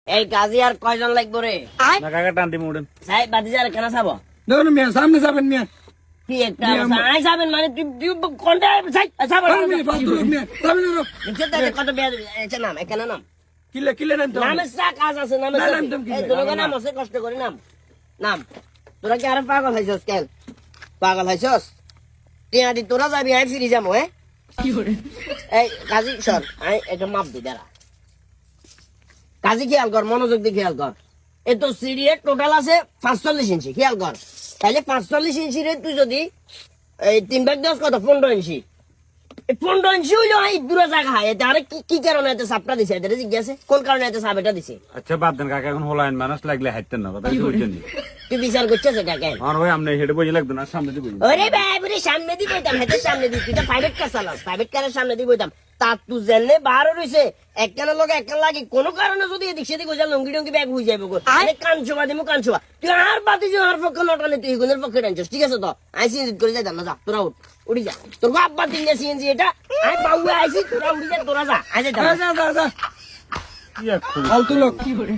এই কাজী আর কয়জন লাগবো রে? না কাকা টান দিমু উঠেন। সাই বাদি যার কেন চাবো? দেখুন মিয়া সামনে যাবেন মিয়া কি একটা আই যাবেন মানে তুই কোনটা সাই চাবো কত বেয়া এটা নাম এখানে নাম কিলে কিলে নাম তো নামের চা কাজ আছে নামের না, নাম তো কি? এই দুটো নাম আছে কষ্ট করে নাম নাম তোরা কি আর পাগল হইছস কেন পাগল হইছস টিয়া দি তোরা যাবি আই ফিরে যাবো কি করে এই কাজী সর আই এটা মাপ দি দাঁড়া কাজী খেয়াল কর মনোযোগ দিয়ে খেয়াল কর এ তো সিডিএ টোটাল আছে 45 ইঞ্চি খেয়াল কর তাহলে 45 ইঞ্চি রে তুই যদি এই 3 ভাগ 10 কত 15 ইঞ্চি এই 15 ইঞ্চি হইলো এই দূরে জায়গা হয় এতে আরে কি কারণে এত সাপটা দিছে এটা জিজ্ঞাসা কোন কারণে এত সাপ এটা দিছে আচ্ছা বাদ দেন কাকা এখন হলাইন মানুষ লাগলে হাইতেন না কথা বুঝছেন নি তুই বিচার করছিস এটা কেন আমার ভাই আমনে হেডে বই লাগতো না সামনে দিয়ে বই ওরে বাবরে সামনে দি বইতাম হেতে সামনে দি তুই তো প্রাইভেট কার চালাস প্রাইভেট কারের সামনে দি বইতাম তা তুই জেনে বাহার রইছে একখানের লগে একখান লাগি কোন কারণে যদি এদিক সেদিক হয়ে যায় লঙ্গি টঙ্গি ব্যাগ হয়ে যাবে গো আরে কানছোবা দিমু কানছোবা তুই আর বাতি যে আর পক্ষে লটানে তুই গুনের পক্ষে টানছিস ঠিক আছে তো আই সিএনজি করে যাইতাম না যা তোরা উড়ি যা তোর বাপ বাতি নিয়ে সিএনজি এটা আই বাউয়ে আইছি তোরা উড়ি যা তোরা যা আই যাইতাম যা যা যা কি এক ফালতু লোক কি করে